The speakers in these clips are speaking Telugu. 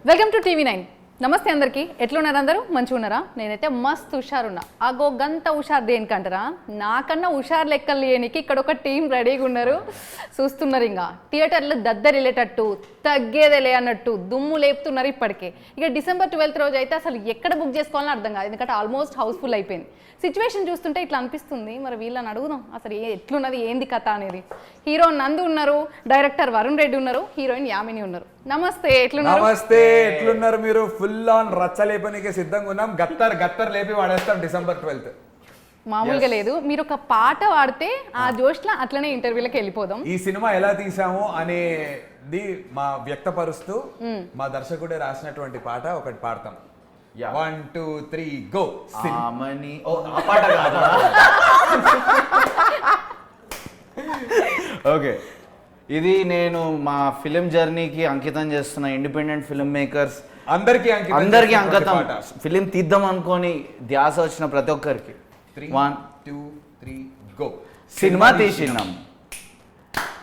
Welcome to TV9. నమస్తే అందరికీ, ఎట్లున్నారు అందరూ? మంచిగా ఉన్నారా? నేనైతే మస్తు హుషారున్నా. అగో గంత హుషారు దేనికంటారా, నాకన్నా హుషారు లెక్కలు లేనికి ఇక్కడ ఒక టీం రెడీగా ఉన్నారు. చూస్తున్నారు, ఇంకా థియేటర్లు దద్దరిల్లేటట్టు తగ్గేదేలే అన్నట్టు దుమ్ము లేపుతున్నారు ఇప్పటికే. ఇక December 12th రోజు అయితే అసలు ఎక్కడ బుక్ చేసుకోవాలని అర్థం కాదు, ఎందుకంటే ఆల్మోస్ట్ హౌస్ఫుల్ అయిపోయింది. సిచ్యువేషన్ చూస్తుంటే ఇట్లా అనిపిస్తుంది, మరి వీళ్ళని అడుగుదాం అసలు ఎట్లున్నది ఏంది కథ అనేది. హీరో నందు ఉన్నారు, డైరెక్టర్ వరుణ్ రెడ్డి ఉన్నారు, హీరోయిన్ యామిని ఉన్నారు. నమస్తే, ఎట్లున్నారు? నమస్తే, ఎట్లున్నారు మీరు? ఫుల్ ఆన్ రచ్చలేపనికి సిద్ధంగా ఉన్నాం. గత్తర్ లేపి వాడేస్తాం December 12th. మామూలుగా లేదు, మీరు ఒక పాట పాడితే ఆ జోష్లో అట్లనే ఇంటర్వ్యూలకు వెళ్ళిపోదాం. ఈ సినిమా ఎలా తీసాము అనేది మా వ్యక్తపరుస్తూ మా దర్శకుడే రాసినటువంటి పాట ఒకటి పాడతాం. 1 2 3 గో. ఓకే, ఇది నేను మా ఫిలిం జర్నీకి అంకితం చేస్తున్న ఇండిపెండెంట్ ఫిల్మ్ మేకర్స్ అందరికీ అంకితం. ఫిలిం తీద్దాం అనుకొని ధ్యాస వచ్చిన ప్రతి ఒక్కరికి 1 2 3 గో. సినిమా తీసినాం,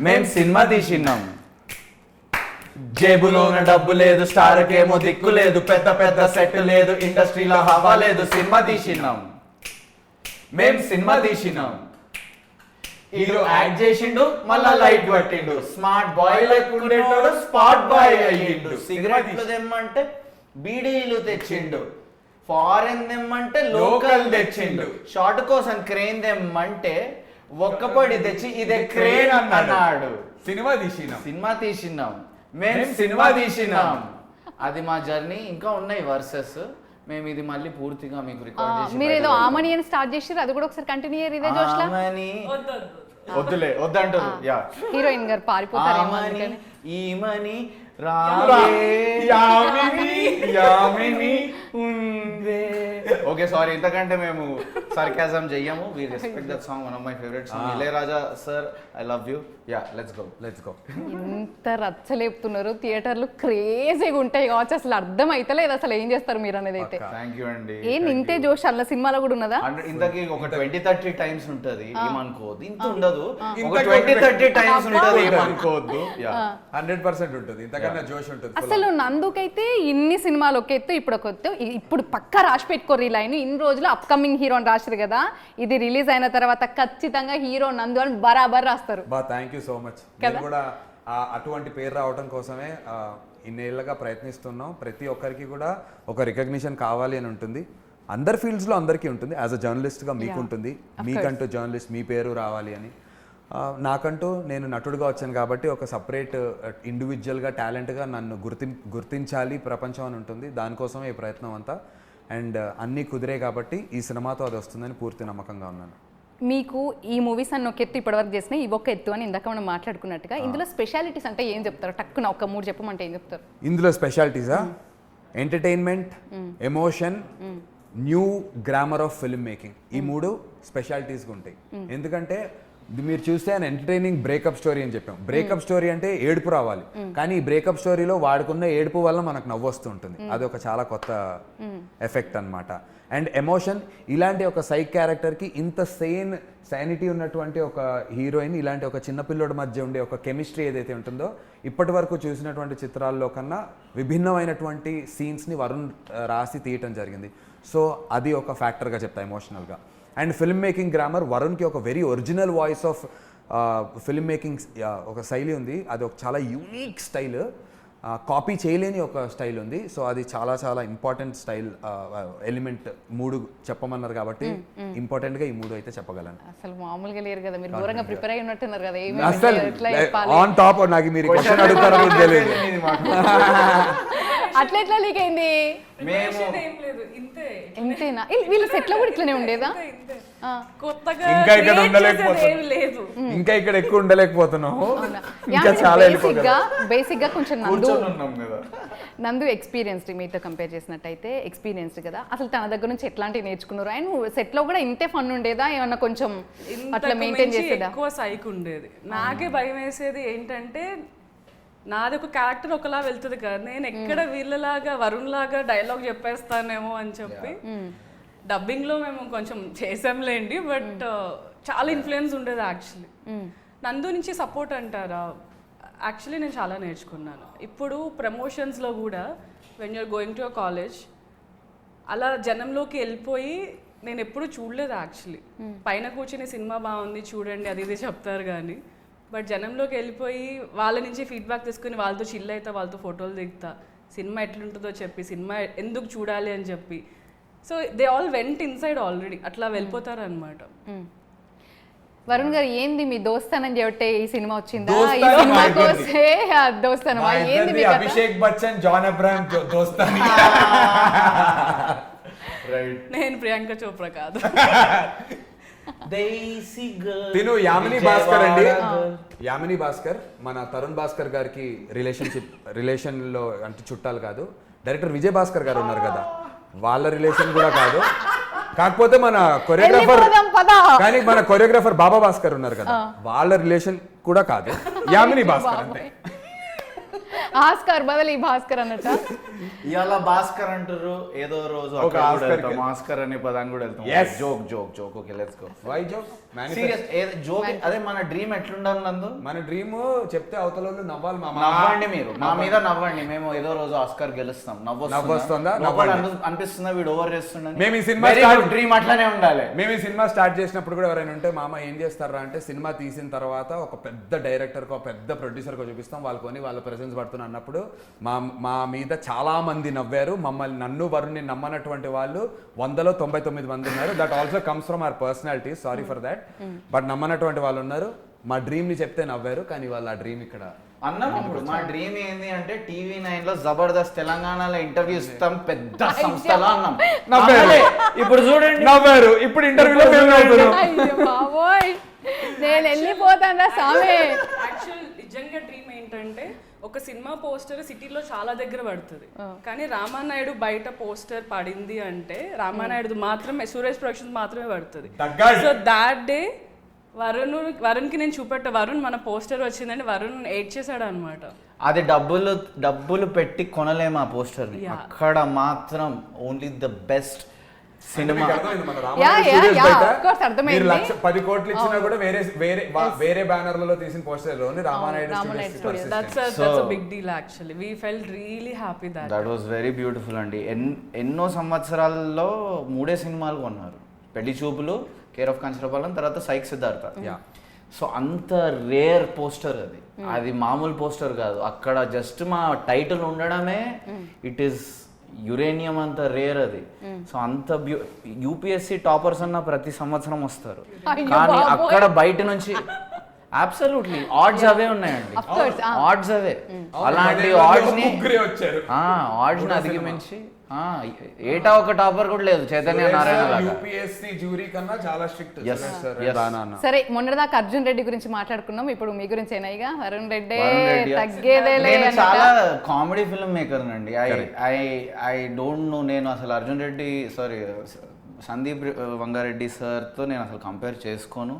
మేం సినిమా తీసినాం. జేబులోన డబ్బు లేదు, స్టార్కేమో దిక్కు లేదు, పెద్ద పెద్ద సెట్ లేదు, ఇండస్ట్రీలో హవా లేదు. సినిమా తీసినాం, మేం సినిమా తీసినాం. హీరో యాక్ట్ చేసిండు, మళ్ళా లైట్ పట్టిండు. స్మార్ట్ బాయ్ లేకుండేటోడు స్పాట్ బాయ్ అయ్యిండు. సిగరెట్లు తెమ్మంటే బీడీలు తెచ్చిండు, ఫారెన్ తెమ్మంటే లోకల్ తెచ్చిండు. షార్ట్ కోసం క్రేన్ తెమ్మంటే ఒక్కపడి తెచ్చి ఇదే క్రేన్ అన్నాడు. సినిమా తీసినాం, మేము సినిమా తీసినాం. అది మా జర్నీ. ఇంకా ఉన్నాయి వర్సెస్, మేము ఇది మళ్ళీ పూర్తిగా మీకు రికార్డ్ చేసి. మీరు ఏదో ఆమని అని స్టార్ట్ చేసారు, అది కూడా ఒకసారి కంటిన్యూ అయ్యారు ఇదే జోష్లా. వద్దులే, వద్దంటారు. యా, హీరోయిన్ గారు పారిపోతారు. ఈమని యామిని ఉందే. ఓకే, సారీ, ఇంతకంటే మేము సర్కాజం చెయ్యము. We respect that song, one of my favourite song. Ilaiyaraaja sir, I love you. Ya, let's go. ఇంత రచ్చలేపుతున్నారు, థియేటర్లు క్రేజీగా ఉంటాయి కావచ్చు, అసలు అర్థం అయితలేదు అసలు ఏం చేస్తారు మీరు అనేది అయితే. థ్యాంక్ యూ అండి. ఏంది ఇంతే జోష్ అల్ల సినిమాలో కూడా ఉన్నదా? ఇంతకీ ఒక 20-30 టైమ్స్ ఉంటది, ఏమనుకోవద్దు. ఇంత ఉండదు, ఒక 20-30 టైమ్స్ ఉంటది, ఏమనుకోవద్దు. 100% ఉంటుంది, ఇంతకన్నా జోష్ ఉంటుంది. అసలు నందుకైతే ఇన్ని సినిమాలు ఒక ఎత్తు, ఇప్పుడు ఒక ఎత్తు. ఇప్పుడు పక్కా రాసి పెట్టుకోరు ఈ లైన్. ఇన్ని రోజులు అప్కమింగ్ హీరో అని రాశారు కదా, ఇది రిలీజ్ అయిన తర్వాత ఖచ్చితంగా హీరో నందు అని బరాబర్ రాస్తారు. Thank you so much. నేను కూడా అటువంటి పేరు రావడం కోసమే ఇన్నేళ్లుగా ప్రయత్నిస్తున్నాం. ప్రతి ఒక్కరికి కూడా ఒక రికగ్నిషన్ కావాలి అని ఉంటుంది. అందరి ఫీల్డ్స్లో అందరికీ ఉంటుంది. యాజ్ అ జర్నలిస్ట్గా మీకు ఉంటుంది, మీకంటూ జర్నలిస్ట్ మీ పేరు రావాలి అని. నాకంటూ నేను నటుడుగా వచ్చాను కాబట్టి ఒక సపరేట్ ఇండివిజువల్గా టాలెంట్గా నన్ను గుర్తించాలి ప్రపంచం అని ఉంటుంది. దానికోసమే ఈ ప్రయత్నం అంతా. అండ్ అన్నీ కుదిరే కాబట్టి ఈ సినిమాతో అది వస్తుందని పూర్తి నమ్మకంగా ఉన్నాను. మీకు ఈ మూవీస్ అన్న ఒక ఎత్తు ఇప్పటివరకు చేసినా ఇవి ఒక ఎత్తు అని ఇందాక మనం మాట్లాడుకున్నట్టుగా, ఇందులో స్పెషాలిటీస్ అంటే ఏం చెప్తారు? టక్కున ఒక 3 చెప్పమంటే ఏం చెప్తారు? ఇందులో స్పెషాలిటీసా? Entertainment, emotion, new grammar of film making. ఈ 3 స్పెషాలిటీస్గా ఉంటాయి. ఎందుకంటే మీరు చూస్తే ఆయన ఎంటర్టైనింగ్ బ్రేకప్ స్టోరీ అని చెప్పాం. బ్రేకప్ స్టోరీ అంటే ఏడుపు రావాలి, కానీ ఈ బ్రేకప్ స్టోరీలో వాడుకున్న ఏడుపు వల్ల మనకు నవ్వు వస్తూ ఉంటుంది. అది ఒక చాలా కొత్త ఎఫెక్ట్ అన్నమాట. అండ్ ఎమోషన్, ఇలాంటి ఒక సైక్ క్యారెక్టర్కి ఇంత సైనిటీ ఉన్నటువంటి ఒక హీరోయిన్, ఇలాంటి ఒక చిన్నపిల్లోడి మధ్య ఉండే ఒక కెమిస్ట్రీ ఏదైతే ఉంటుందో ఇప్పటి వరకు చూసినటువంటి చిత్రాల్లో కన్నా విభిన్నమైనటువంటి సీన్స్ని వరుణ్ రాసి తీయటం జరిగింది. సో అది ఒక ఫ్యాక్టర్గా చెప్తా ఎమోషనల్గా. అండ్ ఫిల్మ్ మేకింగ్ గ్రామర్, వరుణ్కి ఒక very original voice of film making ఒక శైలి ఉంది. అది ఒక చాలా యూనిక్ స్టైల్, కాపీ చేయలేని ఒక స్టైల్ ఉంది. సో అది చాలా చాలా ఇంపార్టెంట్ స్టైల్ ఎలిమెంట్. 3 చెప్పమన్నారు కాబట్టి ఇంపార్టెంట్గా ఈ 3 అయితే చెప్పగలను. అసలు మామూలుగా లేరు కదా, మీరు దూరంగా ప్రిపేర్ అయి ఉన్నట్టున్నారు కదా. అసలు ఆన్ టాప్ నాకు మీరు క్వశ్చన్ అడుగుతారో తెలియదు. అట్లా ఎట్లా లీక్ అయింది? ఇంతేనా? వీళ్ళు సెట్లో కూడా ఇట్లనే ఉండేదా? ఇంకా ఇక్కడ ఎక్కువ ఉండలేకపోతున్నాము. బేసిక్ గా కొంచెం నందు ఎక్స్పీరియన్స్డ్, మీతో కంపేర్ చేసినట్టయితే ఎక్స్పీరియన్స్డ్ కదా. అసలు తన దగ్గర నుంచి ఎట్లాంటివి నేర్చుకున్నారు? అండ్ సెట్ లో కూడా ఇంతే ఫన్ ఉండేదా? ఏమన్నా కొంచెం అట్లా మెయింటైన్ చేసేదా? ఎక్కువ సైక్ ఉండేది. నాకే భయం వేసేది ఏంటంటే, నాది ఒక క్యారెక్టర్ ఒకలా వెళ్తుంది కదా, నేను ఎక్కడ వీళ్ళలాగా వరుణ్ లాగా డైలాగ్ చెప్పేస్తానేమో అని చెప్పి. డబ్బింగ్లో మేము కొంచెం చేసాంలేండి, బట్ చాలా ఇన్ఫ్లుయెన్స్ ఉండేది యాక్చువల్లీ. నందు నుంచి సపోర్ట్ అంటారా? యాక్చువల్లీ నేను చాలా నేర్చుకున్నాను. ఇప్పుడు ప్రమోషన్స్లో కూడా when you're going to a college అలా జనంలోకి వెళ్ళిపోయి నేను ఎప్పుడు చూడలేదు యాక్చువల్లీ. పైన కూర్చుని సినిమా బాగుంది చూడండి అది ఇది చెప్తారు కానీ, బట్ జనంలోకి వెళ్ళిపోయి వాళ్ళ నుంచి ఫీడ్బ్యాక్ తీసుకుని వాళ్ళతో చిల్ అవుతా, వాళ్ళతో ఫోటోలు దిగుతా, సినిమా ఎట్లుంటుందో చెప్పి, సినిమా ఎందుకు చూడాలి అని చెప్పి. So they all went inside already, అట్లా వెళ్ళిపోతారు అనమాట. వరుణ్ గారు ఏంది మీ దోస్తానని చెబితే ఈ సినిమా వచ్చిందా? ఈ దోస్తాని సినిమా మా ఇద్దరిది. కోసే దోస్తానమా? ఏంది మీ కథ? అభిషేక్ బచ్చన్, జాన్ అబ్రాహం దోస్తాని. రైట్. నేను ప్రియాంక చోప్రా కాదు. తిను యామిని భాస్కర్ అండి. యామిని భాస్కర్ మన తరుణ్ భాస్కర్ గారికి రిలేషన్ లో అంటే చుట్టాలు కాదు. డైరెక్టర్ విజయ్ భాస్కర్ గారు ఉన్నారు కదా, వాళ్ళ రిలేషన్ కూడా కాదు. కాకపోతే మన కొరియోగ్రాఫర్ వెళ్ళిపోదాం పదా. కానీ మన కొరియోగ్రాఫర్ బాబా భాస్కర్ ఉన్నారు కదా, వాళ్ళ రిలేషన్ కూడా కాదు. యామిని భాస్కర్ అంతే. ఆస్కార్ బదులు ఈ భాస్కర్ అన్నట్ట. ఇవాళ భాస్కర్ అంటారు, ఏదో రోజు ఒక అక్కడ కూడా ఆస్కర్ వెళ్తాం, ఆస్కర్ అనే పదాన్ని కూడా వెళ్తాం. Yes. Joke okay let's go. Why joke? Serious joke. అదే మన డ్రీమ్ ఎట్లుండాలి నందు? మన డ్రీమ్ చెప్తే అవతల వాళ్ళు నవ్వాలి. నవ్వండి, మీరు మా మీద నవ్వండి. మేము ఏదో రోజు ఆస్కార్ గెలుస్తాం. నవ్వొస్తుందా? అనిపిస్తుందా వీడు ఓవర్ చేస్తుండని? మేము ఈ సినిమా డ్రీమ్ అట్లానే ఉండాలి. మేము ఈ సినిమా స్టార్ట్ చేసినప్పుడు కూడా ఎవరైనా ఉంటే మామ ఏం చేస్తారా అంటే, సినిమా తీసిన తర్వాత ఒక పెద్ద డైరెక్టర్కో పెద్ద ప్రొడ్యూసర్కో చూపిస్తాం, వాళ్ళు కొని వాళ్ళ ప్రెసెన్స్ పడుతున్నా అన్నప్పుడు మా మీద చాలా మంది నవ్వారు. మమ్మల్ని నన్ను వరుణ్ని నమ్మనటువంటి వాళ్ళు 100లో 99 మంది ఉన్నారు. That also comes from our personality, sorry for that. But నమ్మనటువంటి వాళ్ళు ఉన్నారు. మా డ్రీమ్ ని చెప్తే నవ్వారు, కానీ వాళ్ళు ఆ డ్రీమ్ ఇక్కడ అన్నాం. ఇప్పుడు మా డ్రీమ్ ఏంది అంటే TV9 లో జబర్దస్త్ తెలంగాణలో ఇంటర్వ్యూ ఇస్తాం పెద్ద సంస్థలో అన్నాం. నవ్వారు. ఇప్పుడు చూడండి నవ్వారు. ఇప్పుడు ఇంటర్వ్యూలో మేము నవ్వుతున్నాం. అయ్యో బాబోయ్, నేను వెళ్ళిపోతాను సామే. యాక్చువల్ నిజంగా డ్రీమ్ ఏంటంటే, ఒక సినిమా పోస్టర్ సిటీలో చాలా దగ్గర పడుతుంది, కానీ రామానాయుడు బయట పోస్టర్ పడింది అంటే రామానాయుడు మాత్రమే, సురేష్ ప్రొడక్షన్స్ మాత్రమే పడుతుంది. సో దాట్ డే వరుణ్కి నేను చూపెట్ట, వరుణ్ మన పోస్టర్ వచ్చిందని వరుణ్ ఏడ్ చేశాడు అనమాట. అది డబ్బులు పెట్టి కొనలేము ఆ పోస్టర్. అక్కడ మాత్రం only the best cinema. of course, అర్థమైంది. 10 కోట్లు ఇచ్చినా కూడా వేరే బ్యానర్లలో తీసిన పోస్టర్ లోని Ramanaidu That's a big deal actually. We felt really happy that was very beautiful అండి. ఎన్నో సంవత్సరాల్లో 3 సినిమాలు కొన్నారు. పెళ్లి చూపులు, కేర్ ఆఫ్ కంచరపాలెం, తర్వాత సైక్ సిద్ధార్థ. సో అంత రేర్ పోస్టర్ అది. అది మామూలు పోస్టర్ కాదు. అక్కడ జస్ట్ మా టైటిల్ ఉండడమే ఇట్ ఈస్ యురేనియం, అంత రేర్ అది. సో అంత UPSC టాపర్స్ అన్న ప్రతి సంవత్సరం వస్తారు, కానీ అక్కడ బయట నుంచి అబ్సల్యూట్లీ ఆడ్స్ అవే ఉన్నాయండి. ఆడ్స్ అవే. అలాంటి ఆడ్స్ ని అధిగమించి ఏటా ఒక టాపర్ కూడా లేదు చైతన్య నారాయణ లాగా. UPSC జ్యూరీ కన్నా చాలా స్ట్రిక్ట్. సరే, మొన్నటిదాకా అర్జున్ రెడ్డి గురించి మాట్లాడుకున్నాం, ఇప్పుడు మీ గురించి అయినాయిగా. వరుణ్ రెడ్డి తగ్గేదేలే. నేను చాలా కామెడీ ఫిల్మ్ మేకర్ అండి. I don't know. నేను అసలు అర్జున్ రెడ్డి సందీప్ వంగారెడ్డి సార్తో నేను అసలు కంపేర్ చేసుకోను.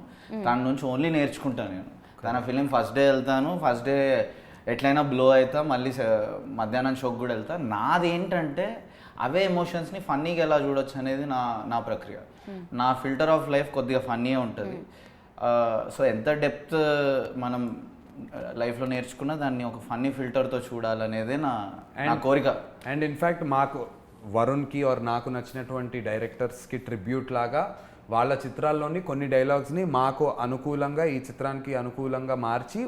తన నుంచి ఓన్లీ నేర్చుకుంటాను నేను. తన ఫిలిం ఫస్ట్ డే వెళ్తాను, ఫస్ట్ డే ఎట్లయినా బ్లో అవుతా, మళ్ళీ మధ్యాహ్నం షోకి కూడా వెళ్తా. నాదేంటంటే అవే ఎమోషన్స్ని ఫన్నీగా ఎలా చూడొచ్చు అనేది నా ప్రక్రియ. నా ఫిల్టర్ ఆఫ్ లైఫ్ కొద్దిగా ఫన్నీగా ఉంటుంది. సో ఎంత డెప్త్ మనం లైఫ్లో నేర్చుకున్నా దాన్ని ఒక ఫన్నీ ఫిల్టర్తో చూడాలనేదే నా కోరిక. అండ్ ఇన్ఫ్యాక్ట్ మాకు వరుణ్కి ఆర్ నాకు నచ్చినటువంటి డైరెక్టర్స్కి ట్రిబ్యూట్ లాగా వాళ్ళ చిత్రాల్లోని కొన్ని డైలాగ్స్ని మాకు అనుకూలంగా, ఈ చిత్రానికి అనుకూలంగా మార్చి,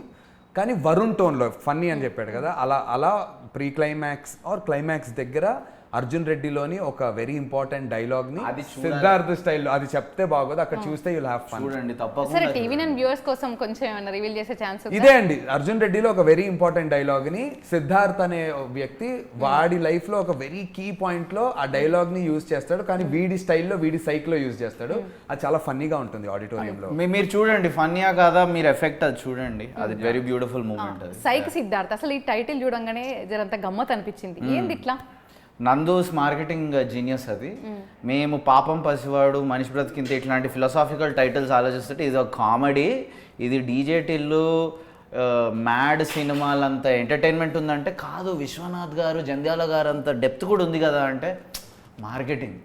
కానీ వరుణ్ టోన్లో ఫన్నీ అని చెప్పాడు కదా, అలా ప్రీ క్లైమాక్స్ ఆర్ క్లైమాక్స్ దగ్గర అర్జున్ రెడ్డిలోని ఒక వెరీ ఇంపార్టెంట్ డైలాగ్ ని సిద్ధార్థ్ స్టైల్లో అది చెప్తే బాగోదు, అక్కడ చూస్తే యుల్ హావ్ ఫన్. చూడండి తప్పకుండా. సరే, TV9 వ్యూవర్స్ కోసం కొంచెం ఏమైనా రివీల్ చేసే ఛాన్స్ ఉందా? ఇదే అండి, అర్జున్ రెడ్డిలో ఒక వెరీ ఇంపార్టెంట్ డైలాగ్ ని సిద్ధార్థ్ అనే వ్యక్తి వాడి లైఫ్ లో ఒక వెరీ కీ పాయింట్ లో ఆ డైలాగ్ ని యూజ్ చేస్తాడు, కానీ వీడి స్టైల్లో వీడి సైక్ లో యూజ్ చేస్తాడు. అది చాలా ఫన్నీగా ఉంటుంది ఆడిటోరియంలో. మీరు చూడండి, ఫన్నీయా కాదా మీరు ఎఫెక్ట్ అది చూడండి, అది very beautiful moment. Psych Siddharth, అసలు ఈ టైటిల్ చూడంగానే జరంత గమ్మత్ అనిపించింది. ఏంది ఇట్లా? నందూస్ మార్కెటింగ్ జీనియస్ అది. మేము పాపం పసివాడు, మనిషి బ్రతికింత ఇట్లాంటి ఫిలాసాఫికల్ టైటిల్స్ ఆలోచిస్తుంటే ఇది ఒక కామెడీ, ఇది డీజే టిల్లు మ్యాడ్ సినిమాలంత ఎంటర్టైన్మెంట్ ఉందంటే కాదు, విశ్వనాథ్ గారు, జంధ్యాల గారు అంత డెప్త్ కూడా ఉంది కదా అంటే మార్కెటింగ్.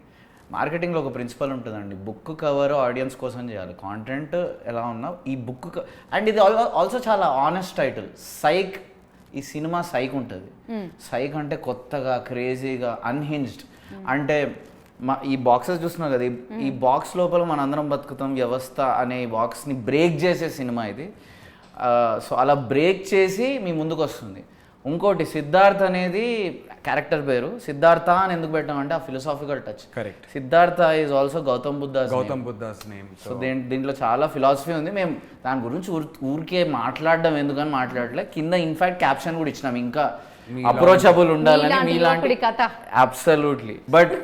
మార్కెటింగ్లో ఒక ప్రిన్సిపల్ ఉంటుందండి, బుక్ కవర్ ఆడియన్స్ కోసం చేయాలి, కాంటెంట్ ఎలా ఉన్నా ఈ బుక్ అండ్ ఇది ఆల్సో చాలా ఆనెస్ట్ టైటిల్ సైక్. ఈ సినిమా సైక్ ఉంటుంది. సైక్ అంటే కొత్తగా క్రేజీగా అన్హింజ్డ్ అంటే ఈ బాక్సెస్ చూస్తున్నాం కదా, ఈ బాక్స్ లోపల మన అందరం బతుకుతాం వ్యవస్థ అనే ఈ బాక్స్ని బ్రేక్ చేసే సినిమా ఇది. సో అలా బ్రేక్ చేసి మీ ముందుకు వస్తుంది. ఇంకోటి సిద్ధార్థ్ అనేది క్యారెక్టర్ పేరు. సిద్ధార్థ అని ఎందుకు పెట్టామంటే ఆ philosophical touch. Correct. Siddhartha is also Gautam Buddha's name. So దీంట్లో చాలా ఫిలాసఫీ ఉంది. మేము దాని గురించి ఊరికే మాట్లాడడం ఎందుకని మాట్లాడలే. కింద ఇన్ఫాక్ట్ క్యాప్షన్ కూడా ఇచ్చినాం, ఇంకా అప్రోచబుల్ ఉండాలని మీలాంటి కథ. Absolutely. But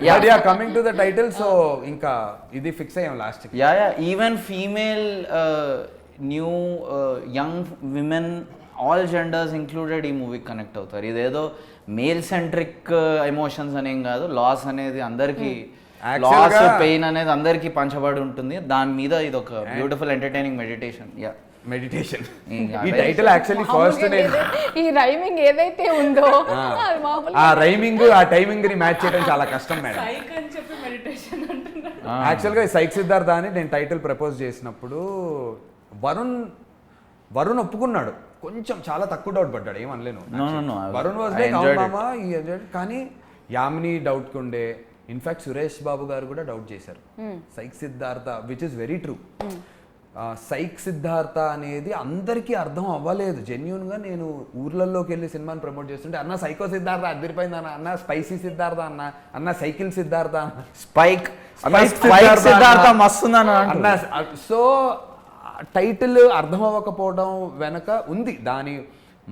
coming to the title, so ఇంకా ఇది ఫిక్స్ అయ్యాం last. Even female new young women all genders included ఈ మూవీకి కనెక్ట్ అవుతారు. ఇదేదో మేల్ సెంట్రిక్ ఎమోషన్స్ అనేం కాదు. లాస్ అనేది అందరికీ, లాస్ పెయిన్ అనేది అందరికీ పంచబడి ఉంటుంది. దాని మీద ఇది ఒక బ్యూటిఫుల్ ఎంటర్టైనింగ్ మెడిటేషన్. మెడిటేషన్. ఈ టైటిల్ యాక్చువల్లీ ఫస్ట్ ఈ రైమింగ్ ఏదైతే ఉందో ఆ రైమింగ్ ఆ టైమింగ్ ని మ్యాచ్ చేయడం చాలా కష్టం మేడం. సైక్ అని చెప్పి మెడిటేషన్ అంటున్నారు. యాక్చువల్గా సైక్ సిద్ధార్థ అని నేను టైటిల్ ప్రపోజ్ చేసినప్పుడు వరుణ్ ఒప్పుకున్నాడు. కొంచెం చాలా తక్కువ డౌట్ పడ్డాడు, ఏమనలేను. వరుణ్ వాజ్ లైక్ మామా కానీ యామిని డౌట్ ఉండే. ఇన్ఫాక్ట్ సురేష్ బాబు గారు కూడా డౌట్ చేశారు psych Siddhartha, which is very true. Psych Siddhartha అనేది అందరికీ అర్థం అవ్వలేదు. జెన్యున్గా నేను ఊర్లలోకి వెళ్ళి సినిమాని ప్రమోట్ చేస్తుంటే అన్న సైకో సిద్ధార్థ అదిరిపోయింది అన్న స్పైసీ సిద్ధార్థ అన్న సైకిల్ సిద్ధార్థ సిద్ధార్థ మస్తుందన్న అన్న. సో టైటిల్ అర్థం అవ్వకపోవడం వెనక ఉంది, దాని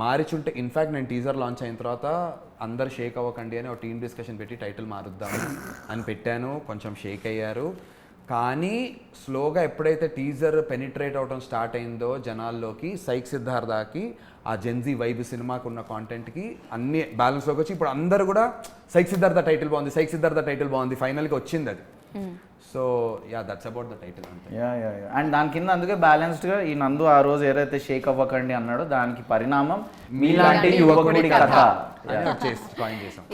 మారిచుంటే. ఇన్ఫ్యాక్ట్ నేను టీజర్ లాంచ్ అయిన తర్వాత అందరు షేక్ అవ్వకండి అని ఒక టీమ్ డిస్కషన్ పెట్టి టైటిల్ మారుద్దాము అని పెట్టాను. కొంచెం షేక్ అయ్యారు. కానీ స్లోగా ఎప్పుడైతే టీజర్ పెనిట్రేట్ అవడం స్టార్ట్ అయిందో జనాల్లోకి, సైక్ సిద్ధార్థకి ఆ జెన్జీ వైబ్ సినిమాకు ఉన్న కాంటెంట్కి అన్ని బ్యాలెన్స్లోకి వచ్చి ఇప్పుడు అందరూ కూడా సైక్ సిద్ధార్థ టైటిల్ బాగుంది, సైక్ సిద్ధార్థ టైటిల్ బాగుంది, ఫైనల్గా వచ్చింది అది. So that's about the title అంతే. అండ్ దాని కింద అందుకే బ్యాలెన్స్డ్గా ఈ నందు ఆ రోజు ఏదైతే షేక్ అవ్వకండి అన్నాడో దానికి పరిణామం మీలాంటి యువకుడి కథ.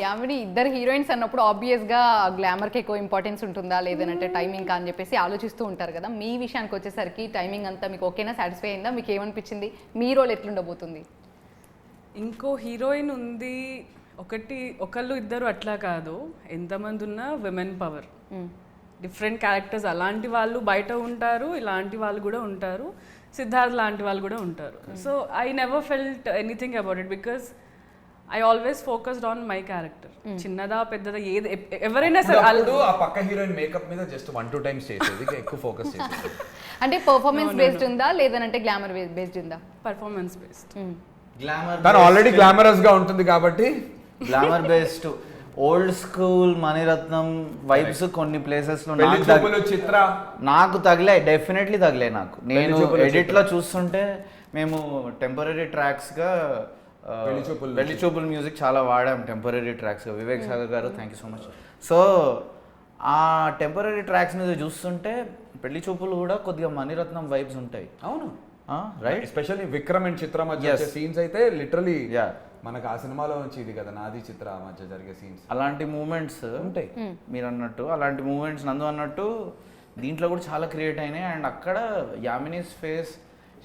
యామిని ఇద్దరు హీరోయిన్స్ అన్నప్పుడు ఆబ్వియస్ గా గ్లామర్ కి ఎక్కువ ఇంపార్టెన్స్ ఉంటుందా లేదంటే టైమింగ్ అని చెప్పేసి ఆలోచిస్తూ ఉంటారు కదా. మీ విషయానికి వచ్చేసరికి టైమింగ్ అంతా మీకు ఓకేనా, సాటిస్ఫై అయిందా, మీకు ఏమనిపించింది, మీ రోల్ ఎట్లుండబోతుంది? ఇంకో హీరోయిన్ ఉంది, ఒకళ్ళు ఇద్దరు అట్లా కాదు, ఎంతమంది ఉన్నా విమెన్ పవర్. డిఫరెంట్ క్యారెక్టర్స్ అలాంటి వాళ్ళు బయట ఉంటారు, ఇలాంటి వాళ్ళు కూడా ఉంటారు, సిద్ధార్థ్ లాంటి వాళ్ళు కూడా ఉంటారు. So I never felt anything about it because I always focused on my character. చిన్నదా పెద్దదా ఏది ఎవరైనా సరే ఆ పక్క హీరోయిన్ మేకప్ మీద జస్ట్ 1-2 టైమ్స్ చేసేది, ఎక్కువ ఫోకస్ చేసేది. అంటే పర్ఫార్మెన్స్ బేస్డ్ ఉందా లేదంటే గ్లామర్ బేస్డ్ ఉందా? Performance based. తను ఆల్రెడీ గ్లామరస్ గా ఉంటుంది కాబట్టి glamour based. Old school Mani Ratnam vibes కొన్ని ప్లేసెస్ లో నాకు తగిలే, డెఫినెట్లీ తగిలే. నాకు నేను ఎడిట్ లో చూస్తుంటే మేము టెంపరీ ట్రాక్స్ గా పెళ్లి చూపుల మ్యూజిక్ చాలా వాడాం టెంపరీ ట్రాక్స్ గా. వివేక్ సాగర్ గారు thank you so much. So ఆ టెంపరీ ట్రాక్స్ మీద చూస్తుంటే పెళ్లి చూపులు కూడా కొద్దిగా మణిరత్నం వైబ్స్ ఉంటాయి. అవును రైట్. ఎస్పెషల్లీ విక్రమ్ అండ్ చిత్ర మధ్య సీన్స్ అయితే లిటరలీ మనకు ఆ సినిమాలో నుంచి ఇది కదా నాది చిత్ర మధ్య జరిగే సీన్స్, అలాంటి మూమెంట్స్ ఉంటాయి. మీరు అన్నట్టు అలాంటి మూమెంట్స్ నందు అన్నట్టు దీంట్లో కూడా చాలా క్రియేట్ అయినాయి. అండ్ అక్కడ Yamini's face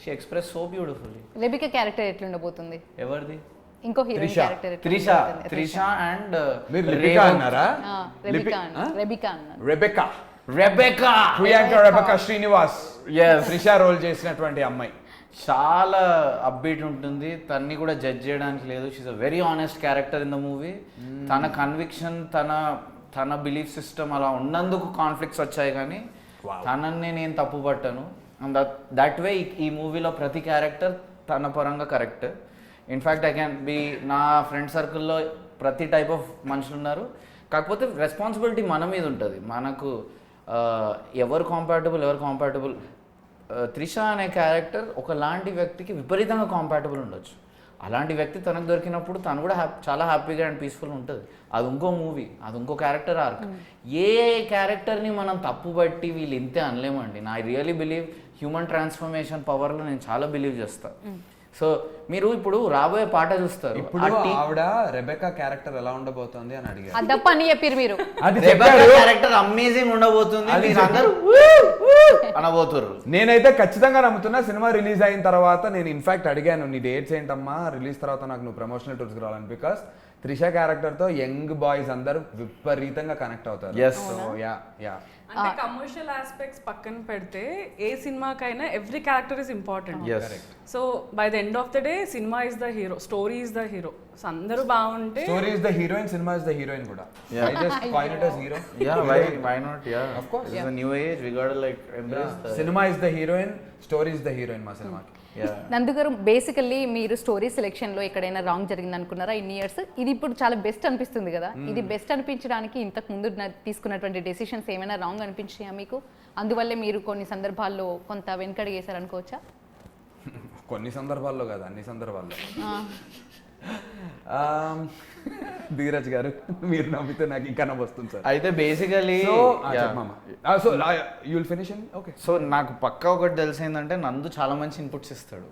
she express so beautifully. Rebecca character ఎట్లుండబోతుంది? ఎవరిది? ఇంకో heroine character Trisha and Rebecca అన్నారా? Rebecca Priyanka Rebecca Srinivas Trisha role చేసినటువంటి అమ్మాయి చాలా అప్బీట్ ఉంటుంది. తన్ని కూడా జడ్జ్ చేయడానికి లేదు. She's a very honest character in the movie. తన కన్విక్షన్, తన బిలీఫ్ సిస్టమ్ అలా ఉన్నందుకు కాన్ఫ్లిక్ట్స్ వచ్చాయి, కానీ తనని నేను తప్పు పట్టాను. అండ్ దట్ వే ఈ మూవీలో ప్రతి క్యారెక్టర్ తన పరంగా correct. In fact I can be, నా ఫ్రెండ్ సర్కిల్లో ప్రతి టైప్ ఆఫ్ మనుషులు ఉన్నారు. కాకపోతే రెస్పాన్సిబిలిటీ మన మీద ఉంటుంది. మనకు ఎవరు కాంపాటబుల్. త్రిష అనే క్యారెక్టర్ ఒకలాంటి వ్యక్తికి విపరీతంగా కాంపాటబుల్ ఉండొచ్చు. అలాంటి వ్యక్తి తనకు దొరికినప్పుడు తను కూడా చాలా హ్యాపీగా అండ్ పీస్ఫుల్ ఉంటుంది. అది ఇంకో మూవీ, అది ఇంకో క్యారెక్టర్ ఆర్క్. ఏ క్యారెక్టర్ని మనం తప్పు బట్టి వీళ్ళు ఇంతే అనలేమండి. నా రియలీ బిలీవ్ హ్యూమన్ ట్రాన్స్ఫర్మేషన్ పవర్లో నేను చాలా బిలీవ్ చేస్తాను. సో మీరు ఇప్పుడు రాబోయే పాట చూస్తారు ఇప్పుడు ఆవిడ రెబెకా క్యారెక్టర్ ఎలా ఉండబోతోంది అని అడిగారు. అదప్ప అని చెప్పారు మీరు. అది క్యారెక్టర్ అమేజింగ్ ఉండబోతుంది, మీరు అందరూ అనబోతున్నారు. నేనైతే ఖచ్చితంగా నమ్ముతున్నా. సినిమా రిలీజ్ అయిన తర్వాత నేను ఇన్ఫాక్ట్ అడిగాను, నీ డేట్స్ ఏంటమ్మా, రిలీజ్ తర్వాత నాకు నువ్వు ప్రమోషనల్ టూర్స్కి రావాలని. బికాస్ త్రిష క్యారెక్టర్తో యంగ్ బాయ్స్ అందరూ విపరీతంగా కనెక్ట్ అవుతారు. సో యా అంటే కమర్షియల్ ఆస్పెక్ట్స్ పక్కన పెడితే ఏ సినిమాకైనా every character is important. So by the end of the day cinema is the hero, story is the hero. So అందరూ బాగుంటే story is the heroine, cinema is the heroine కూడా. I just coin it as hero. Why not? Of course. It's a new age, we gotta like embrace the cinema is the heroine, story is the heroine మా సినిమాకి. నందు గారు, బేసికల్లీ మీరు స్టోరీ సెలెక్షన్లో ఎక్కడైనా రాంగ్ జరిగింది అనుకున్నారా ఇన్ని ఇయర్స్? ఇది ఇప్పుడు చాలా బెస్ట్ అనిపిస్తుంది కదా. ఇది బెస్ట్ అనిపించడానికి ఇంతకు ముందు తీసుకున్నటువంటి డెసిషన్స్ ఏమైనా రాంగ్ అనిపించాయా మీకు? అందువల్లే మీరు కొన్ని సందర్భాల్లో కొంత వెనకడుగు వేశారు అనుకోవచ్చా? కొన్ని సందర్భాల్లో కాదు, అన్ని సందర్భాల్లో. ధీరజ్ గారు మీరు నమ్మితే నాకు ఇంకా నవ్వొస్తుంది సార్. అయితే basically so you'll finish in okay. So నాకు పక్కా ఒకటి తెలిసిందంటే నందు చాలా మంచి ఇన్పుట్స్ ఇస్తాడు.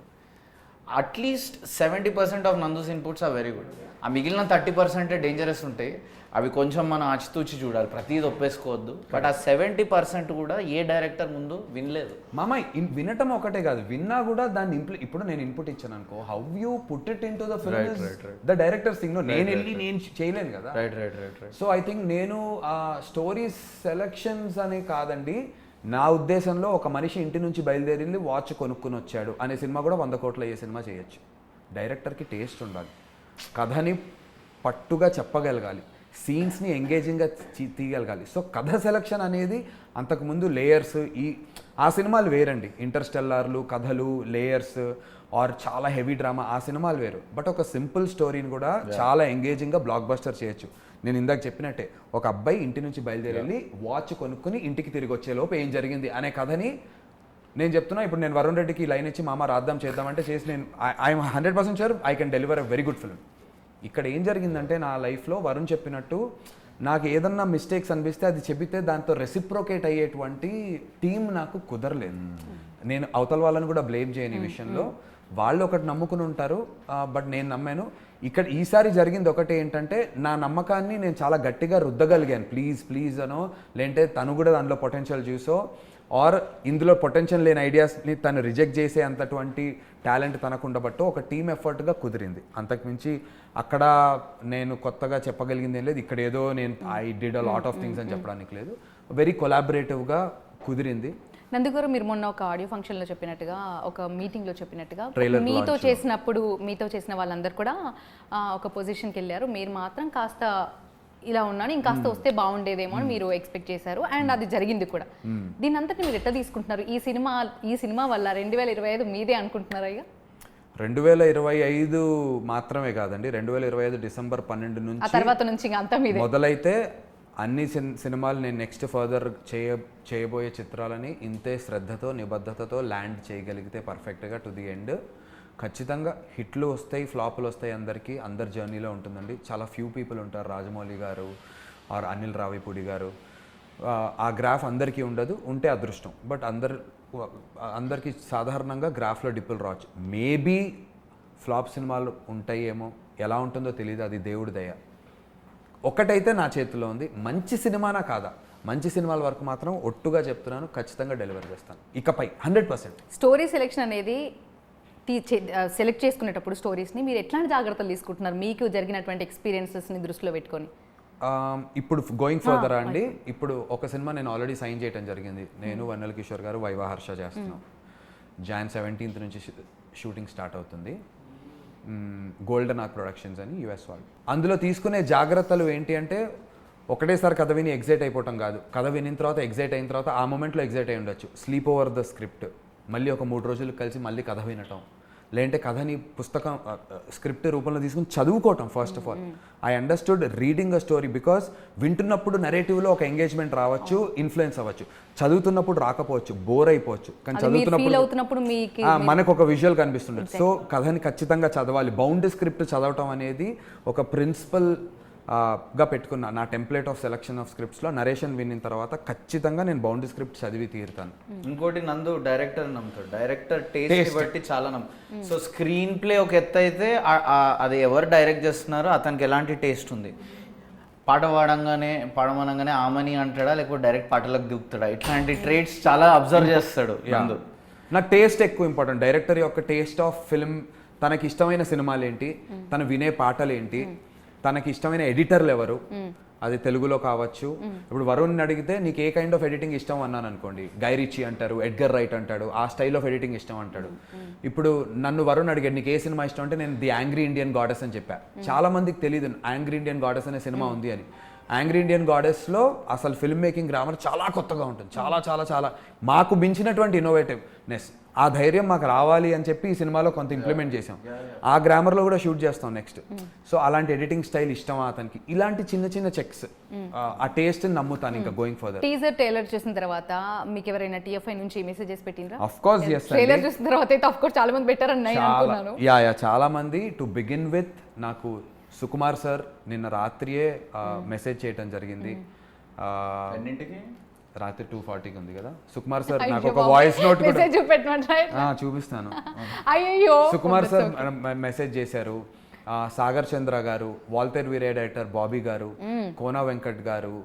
At least 70% of Nandu's inputs are very good. ఆ మిగిలిన 30% డేంజరస్ ఉంటాయి. అవి కొంచెం మనం ఆచితూచి చూడాలి, ప్రతిదీ ఒప్పేసుకోవద్దు. బట్ ఆ 70% కూడా ఏ డైరెక్టర్ ముందు వినలేదు. మామ వినటం ఒకటే కాదు, విన్నా కూడా దాన్ని ఇప్పుడు నేను ఇన్పుట్ ఇచ్చాను అనుకో, how you put it in to the film the directors thing. నేను వెళ్ళి నేను చేయలేను కదా. సో ఐ థింక్ నేను ఆ స్టోరీస్ సెలెక్షన్స్ అనే కాదండి, నా ఉద్దేశంలో ఒక మనిషి ఇంటి నుంచి బయలుదేరి వాచ్ కొనుక్కుని వచ్చాడు అనే సినిమా కూడా 100 కోట్ల అయ్యే సినిమా చేయొచ్చు. డైరెక్టర్కి టేస్ట్ ఉండాలి, కథని పట్టుగా చెప్పగలగాలి, సీన్స్ని ఎంగేజింగ్గా తీయగలగాలి. సో కథ సెలక్షన్ అనేది అంతకుముందు లేయర్స్, ఆ సినిమాలు వేరండి. ఇంటర్స్టెల్లార్లు, కథలు, లేయర్స్ ఆర్ చాలా హెవీ డ్రామా, ఆ సినిమాలు వేరు. బట్ ఒక సింపుల్ స్టోరీని కూడా చాలా ఎంగేజింగ్గా బ్లాక్ బస్టర్ చేయొచ్చు. నేను ఇందాక చెప్పినట్టే, ఒక అబ్బాయి ఇంటి నుంచి బయలుదేరి వాచ్ కొనుక్కుని ఇంటికి తిరిగి వచ్చేలోపు ఏం జరిగింది అనే కథని నేను చెప్తున్నా. ఇప్పుడు నేను వరుణ్ రెడ్డికి లైన్ ఇచ్చి మామ రాద్దాం చేద్దామంటే చేసి నేను I'm 100% sure I can deliver a very good film. ఇక్కడ ఏం జరిగిందంటే నా లైఫ్లో వరుణ్ చెప్పినట్టు నాకు ఏదన్నా మిస్టేక్స్ అనిపిస్తే అది చెబితే దాంతో రెసిప్రోకేట్ అయ్యేటువంటి టీం నాకు కుదరలేదు. నేను అవతల వాళ్ళని కూడా బ్లేమ్ చేయని విషయంలో. వాళ్ళు ఒకటి నమ్ముకుని ఉంటారు, బట్ నేను నమ్మాను. ఇక్కడ ఈసారి జరిగింది ఒకటి ఏంటంటే, నా నమ్మకాన్ని నేను చాలా గట్టిగా రుద్దగలిగాను. ప్లీజ్ అనో, లేదంటే తను కూడా దానిలో పొటెన్షియల్ చూసో, ఆర్ ఇందులో పొటెన్షియల్ లేని ఐడియాస్ని తను రిజెక్ట్ చేసే అంతటువంటి టాలెంట్ తనకు ఉండబట్టు ఒక టీమ్ ఎఫర్ట్గా కుదిరింది. అంతకుమించి అక్కడ నేను కొత్తగా చెప్పగలిగింది ఏం లేదు. ఇక్కడ ఏదో నేను I did a lot of things అని చెప్పడానికి లేదు. వెరీ కొలాబరేటివ్గా కుదిరింది. నందు గారు, మీరు మొన్న ఒక ఆడియో ఫంక్షన్లో చెప్పినట్టుగా, ఒక మీటింగ్లో చెప్పినట్టుగా, Trailer మీతో చేసిన వాళ్ళందరూ కూడా ఒక పొజిషన్కి వెళ్ళారు. మీరు మాత్రం కాస్త ఇలా ఉన్నాను, ఇంకాస్త వస్తే బాగుండేదేమో అని మీరు ఎక్స్పెక్ట్ చేశారు. అండ్ అది జరిగింది కూడా. దీని అంతటి మీరు ఎట్లా తీసుకుంటున్నారు? ఈ సినిమా వల్ల 2025 మీదే అనుకుంటున్నారా? ఇక 2025 మాత్రమే కాదండి, 2025 డిసెంబర్ 12 ఆ తర్వాత నుంచి ఇంకా అంతా మీదే మొదలైతే అన్ని సినిమాలు నేను నెక్స్ట్ ఫర్దర్ చేయబోయే చిత్రాలని ఇంతే శ్రద్ధతో, నిబద్ధతతో ల్యాండ్ చేయగలిగితే పర్ఫెక్ట్గా టు ది ఎండ్. ఖచ్చితంగా హిట్లు వస్తాయి, ఫ్లాపులు వస్తాయి, అందరి జర్నీలో ఉంటుందండి. చాలా ఫ్యూ పీపుల్ ఉంటారు, రాజమౌళి గారు ఆర్ అనిల్ రావిపూడి గారు. ఆ గ్రాఫ్ అందరికీ ఉండదు, ఉంటే అదృష్టం. బట్ అందరికీ సాధారణంగా గ్రాఫ్లో డిప్పులు రావచ్చు. మేబీ ఫ్లాప్ సినిమాలు ఉంటాయేమో, ఎలా ఉంటుందో తెలియదు, అది దేవుడి దయ. ఒకటైతే నా చేతిలో ఉంది, మంచి సినిమానా కాదా, మంచి సినిమాల వరకు మాత్రం ఒట్టుగా చెప్తున్నాను, ఖచ్చితంగా డెలివర్ చేస్తాను ఇకపై 100%. స్టోరీ సెలెక్షన్ అనేది సెలెక్ట్ చేసుకునేటప్పుడు స్టోరీస్ని మీరు ఎట్లాంటి జాగ్రత్తలు తీసుకుంటున్నారు మీకు జరిగినటువంటి ఎక్స్పీరియన్సెస్ని దృష్టిలో పెట్టుకొని? ఇప్పుడు గోయింగ్ ఫర్దర్ అండి, ఇప్పుడు ఒక సినిమా నేను ఆల్రెడీ సైన్ చేయడం జరిగింది. నేను వన్నెల కిషోర్ గారు వైవా హర్ష చేస్తున్నాం. Jan 17th నుంచి షూటింగ్ స్టార్ట్ అవుతుంది. గోల్డెన్ ఆర్క్ ప్రొడక్షన్స్ అని US వాళ్ళు. అందులో తీసుకునే జాగ్రత్తలు ఏంటి అంటే, ఒకటేసారి కథ విని ఎగ్జైట్ అయిపోవటం కాదు. కథ వినిన తర్వాత ఎగ్జైట్ అయిన తర్వాత ఆ మూమెంట్లో ఎగ్జైట్ అయి ఉండొచ్చు, స్లీప్ ఓవర్ ద స్క్రిప్ట్, మళ్ళీ ఒక 3 రోజులు కలిసి మళ్ళీ కథ వినటం, లేదంటే కథని పుస్తకం స్క్రిప్ట్ రూపంలో తీసుకుని చదువుకోవటం. First of all I understood reading a story, because వింటున్నప్పుడు నరేటివ్లో ఒక ఎంగేజ్మెంట్ రావచ్చు, ఇన్ఫ్లుయెన్స్ అవ్వచ్చు. చదువుతున్నప్పుడు రాకపోవచ్చు, బోర్ అయిపోవచ్చు, కానీ చదువుతున్నప్పుడు మనకు ఒక విజువల్ కనిపిస్తుండదు. సో కథని ఖచ్చితంగా చదవాలి. బౌండ్ స్క్రిప్ట్ చదవటం అనేది ఒక ప్రిన్సిపల్ గా పెట్టుకున్నా నా టెంప్లెట్ ఆఫ్ సెలక్షన్ ఆఫ్ స్క్రిప్ట్స్లో నరేషన్ విన్న తర్వాత ఖచ్చితంగా నేను బౌండరీ స్క్రిప్ట్ చదివి తీరుతాను. ఇంకోటి నందు డైరెక్టర్ నమ్ముతాడు, డైరెక్టర్ టేస్ట్ బట్టి చాలా సో స్క్రీన్ ప్లే ఒక ఎత్తు అయితే అది ఎవరు డైరెక్ట్ చేస్తున్నారో అతనికి ఎలాంటి టేస్ట్ ఉంది, పాట పాడమనగానే ఆమని అంటాడా లేకపోతే డైరెక్ట్ పాటలకు దిగుతాడా, ఇట్లాంటి ట్రేట్స్ చాలా అబ్జర్వ్ చేస్తాడు నందు. నాకు టేస్ట్ ఎక్కువ ఇంపార్టెంట్. డైరెక్టర్ యొక్క టేస్ట్ ఆఫ్ ఫిల్మ్, తనకి ఇష్టమైన సినిమాలు ఏంటి, తను వినే పాటలు ఏంటి, తనకి ఇష్టమైన ఎడిటర్లు ఎవరు, అది తెలుగులో కావచ్చు. ఇప్పుడు వరుణ్ అడిగితే నీకు ఏ కైండ్ ఆఫ్ ఎడిటింగ్ ఇష్టం అన్నాను అనుకోండి, గై రిచీ అంటారు, ఎడ్గర్ రైట్ అంటాడు, ఆ స్టైల్ ఆఫ్ ఎడిటింగ్ ఇష్టం అంటాడు. ఇప్పుడు నన్ను వరుణ్ అడిగాడు నీకు ఏ సినిమా ఇష్టం అంటే నేను ది యాంగ్రీ ఇండియన్ గాడెస్ అని చెప్పా. చాలా మందికి తెలియదు యాంగ్రీ ఇండియన్ గాడెస్ అనే సినిమా ఉంది అని. యాంగ్రీ ఇండియన్ గాడెస్లో అసలు ఫిల్మ్ మేకింగ్ గ్రామర్ చాలా కొత్తగా ఉంటుంది, చాలా చాలా చాలా మాకు మించినటువంటి ఇన్నోవేటివ్నెస్. ఆ ధైర్యం మాకు రావాలి అని చెప్పి ఈ సినిమాలో కొంత ఇంప్లిమెంట్ చేసాం. ఆ గ్రామర్లో కూడా షూట్ చేస్తాం నెక్స్ట్. సో అలాంటి ఎడిటింగ్ స్టైల్ ఇష్టమా అతనికి, ఇలాంటి చిన్న చిన్న చెక్స్, ఆ టేస్ట్ నమ్ముతాను ఇంకా గోయింగ్ ఫర్దర్. టీజర్ ట్రైలర్ చూసిన తర్వాత మీకు ఎవరైనా TFI నుంచి మెసేజెస్ పెట్టిండ్రా? Of course yes. ట్రైలర్ చూసిన తర్వాత అయితే ఆఫ్ కోర్స్ చాలా మంది పెట్టారని నేను అనుకున్నాను. యా చాలా మంది. టు బిగిన్ విత్ నాకు సుకుమార్ సార్ నిన్న రాత్రియే మెసేజ్ చేయటం జరిగింది. రాత్రి 2:40కి ఉంది కదా. సుకుమార్ సార్ నాకు ఒక వాయిస్ నోట్ కూడా చూపిస్తాను. అయ్యో సుకుమార్ సార్ మెసేజ్ చేశారు. సాగర్ చంద్ర గారు, వాల్తేర్ వీరే డైరెక్టర్ బాబీ గారు, కోనా వెంకట్ గారు,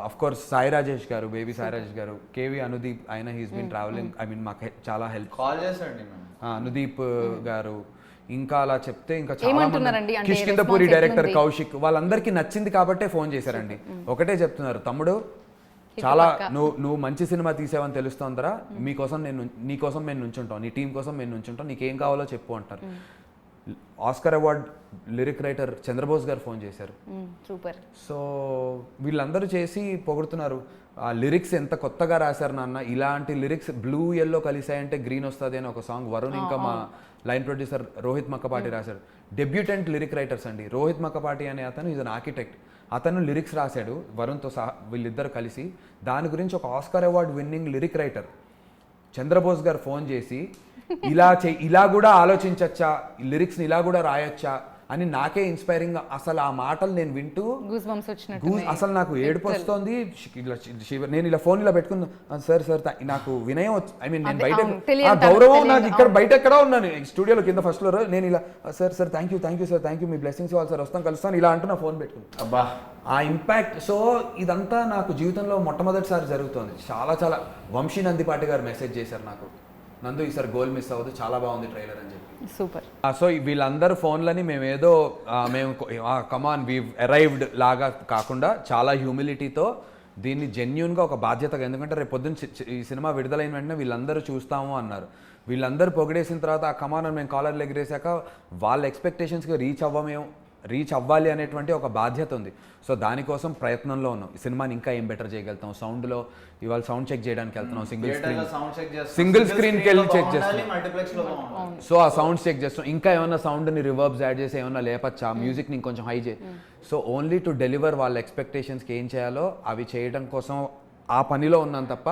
అఫ్ కోర్స్ సాయి రాజేష్ గారు, బేబీ సాయి రాజేష్ గారు, కేవి అనుదీప్, ఆయన he's been travelling, I mean మాకు చాలా హెల్ప్. కాల్ చేశాడు అనుదీప్ గారు, ఇంకా అలా చెప్తే ఇంకా చాలా మంది, కిష్కిందపూరి డైరెక్టర్ కౌశిక్, వాళ్ళందరికీ నచ్చింది కాబట్టే ఫోన్ చేశారండి. ఒకటే చెప్తున్నారు, తమ్ముడు చాలా నువ్వు మంచి సినిమా తీసావని తెలుస్తోందరా, నీకోసం మేము నుంచుంటాం, నీ టీం కోసం మేము నుంచుంటాం, నీకేం కావాలో చెప్పు అంటారు. Oscar award lyric writer Chandrabose గారు ఫోన్ చేశారు. సూపర్. సో వీళ్ళందరూ చేసి పొగుడుతున్నారు, ఆ లిరిక్స్ ఎంత కొత్తగా రాశారు నాన్న, ఇలాంటి లిరిక్స్ బ్లూ ఎల్లో కలిసాయంటే గ్రీన్ వస్తుంది అని ఒక సాంగ్ వరుణ్ ఇంకా మా లైన్ ప్రొడ్యూసర్ రోహిత్ మక్కపాటి రాశాడు. డెబ్యూటెంట్ లిరిక్ రైటర్స్ అండి. రోహిత్ మక్కపాటి అనే అతను ఈజ్ అన్ ఆర్కిటెక్ట్. అతను లిరిక్స్ రాశాడు వరుణ్తో సహా, వీళ్ళిద్దరు కలిసి. దాని గురించి ఒక Oscar award winning lyric writer Chandrabose గారు ఫోన్ చేసి ఇలా కూడా ఆలోచించచ్చా, లిరిక్స్ని ఇలా కూడా రాయొచ్చా అని నాకే ఇన్స్పైరింగ్. అసలు ఆ మాటలు నేను వింటూ అసలు నాకు ఏడుపు వస్తుంది. నేను ఇలా ఫోన్ ఇలా పెట్టుకున్నా, సార్ నాకు వినయం, ఐ మీన్ నేను బయట గౌరవం నాకు ఇక్కడ బయట ఎక్కడా ఉన్నాను, స్టూడియోలో కింద ఫస్ట్ ఫ్లోర్. నేను ఇలా sir thank you sir, thank you, me blessings ఇవ్వాలి సార్, వస్తాను కలుస్తాను ఇలా అంటూ నా ఫోన్ పెట్టుకుని. అబ్బా ఆ ఇంపాక్ట్. సో ఇదంతా నాకు జీవితంలో మొట్టమొదటిసారి జరుగుతుంది. చాలా చాలా. వంశీ నందిపాటి గారు మెసేజ్ చేశారు నాకు, నందు ఈసారి గోల్ మిస్ అవ్వదు, చాలా బాగుంది ట్రైలర్ అని చెప్పి. సూపర్. సో వీళ్ళందరూ ఫోన్లని మేము కమాన్ వీ అరైవ్డ్ లాగా కాకుండా చాలా హ్యూమిలిటీతో దీన్ని జెన్యూన్గా ఒక బాధ్యతగా, ఎందుకంటే రేపు పొద్దున్న ఈ సినిమా విడుదలైన వెంటనే వీళ్ళందరూ చూస్తాము అన్నారు. వీళ్ళందరూ పొగిడేసిన తర్వాత ఆ కమాన్ అని మేము కాలర్లు ఎగిరేసాక వాళ్ళ ఎక్స్పెక్టేషన్స్కి రీచ్ అవ్వాలి అనేటువంటి ఒక బాధ్యత ఉంది. సో దానికోసం ప్రయత్నంలో ఉన్నాం. ఈ సినిమాని ఇంకా ఏం బెటర్ చేయగలుగుతాం. సౌండ్లో ఇవాళ సౌండ్ చెక్ చేయడానికి వెళ్తున్నాం, సింగిల్ స్క్రీన్కి వెళ్ళి చెక్ చేస్తాం. సో ఆ సౌండ్ చెక్ చేస్తాం, ఇంకా ఏమైనా సౌండ్ని రివర్బ్స్ యాడ్ చేసి ఏమైనా లేపచ్చా, మ్యూజిక్ని ఇంకొంచెం హై చేయి. సో ఓన్లీ టు డెలివర్ వాళ్ళ ఎక్స్పెక్టేషన్స్కి ఏం చేయాలో అవి చేయడం కోసం ఆ పనిలో ఉన్నాం తప్ప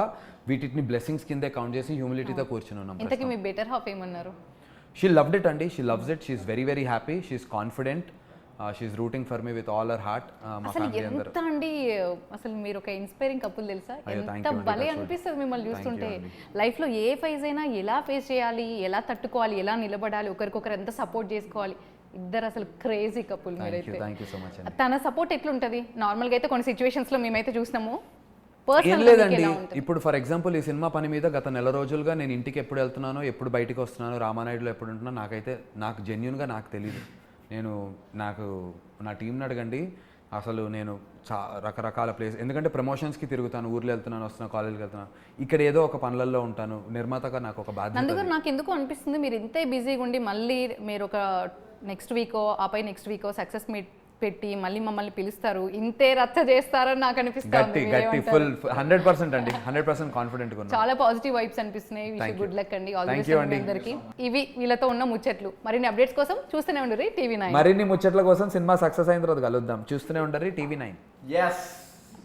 వీటిని బ్లెస్సింగ్స్ కిందే కౌంట్ చేసి హ్యూమిలిటీతో కూర్చుని ఉన్నాం. ఇంతకీ మీ బెటర్ హాఫ్ ఏమన్నారు? షీ లవ్డ్ ఇట్ అండి, she loves it, she is very very happy, she is confident, she is rooting for me with all her heart. అసలు ఎంత అండి, అసలు మీరు ఒక ఇన్స్పైరింగ్ కపుల్ తెలుసా, ఎంత భలే అనిపిస్తుంది మిమ్మల్ని చూస్తుంటే. లైఫ్లో ఏ ఫేజ్ అయినా ఎలా ఫేస్ చేయాలి, ఎలా తట్టుకోవాలి, ఎలా నిలబడాలి, ఒకరికొకరు ఎంత సపోర్ట్ చేసుకోవాలి. ఇద్దరు అసలు క్రేజీ కపుల్ మీరైతే. తన సపోర్ట్ ఎట్లుంటుంది? నార్మల్గా అయితే కొన్ని సిచ్యువేషన్స్లో మేమైతే చూసినాము. ఏం లేదండి, ఇప్పుడు ఫర్ ఎగ్జాంపుల్ ఈ సినిమా పని మీద గత నెల రోజులుగా నేను ఇంటికి ఎప్పుడు వెళ్తున్నానో, ఎప్పుడు బయటికి వస్తున్నానో, రామానాయుడులో ఎప్పుడు ఉంటున్నా నాకు జెన్యూన్గా నాకు తెలియదు. నాకు నా టీంని అడగండి, అసలు నేను రకరకాల ప్లేస్, ఎందుకంటే ప్రమోషన్స్కి తిరుగుతాను, ఊర్లో వెళ్తున్నాను, వస్తున్నాను, కాలేజ్కి వెళ్తున్నాను, ఇక్కడ ఏదో ఒక పనులలో ఉంటాను. నిర్మాతగా నాకు ఒక బాధ్యత. అందుకని నాకు ఎందుకు అనిపిస్తుంది మీరు ఇంతే బిజీగా ఉండి మళ్ళీ మీరు ఒక నెక్స్ట్ వీకో ఆపై నెక్స్ట్ వీకో సక్సెస్ మీట్ పెట్టి మళ్ళీ మమ్మల్ని పిలుస్తారు, ఇంతే రచ్చ చేస్తారని నాకు అనిపిస్తుంది. ఫుల్ 100% అండి, 100% కాన్ఫిడెంట్ గా. చాలా పాజిటివ్ వైబ్స్ అనిపిస్తున్నాయి. విష్ గుడ్ లక్ అండి, ఆల్ ది బెస్ట్ అందరికీ. ఇవి వీళ్ళతో ఉన్న ముచ్చట్లు. మరిన్ని అప్డేట్స్ కోసం చూస్తూనే ఉండరు TV9. మరిన్ని ముచ్చట్ల కోసం సినిమా సక్సెస్ అయిన తర్వాత కలుద్దాం. చూస్తూనే ఉండరు TV9. yes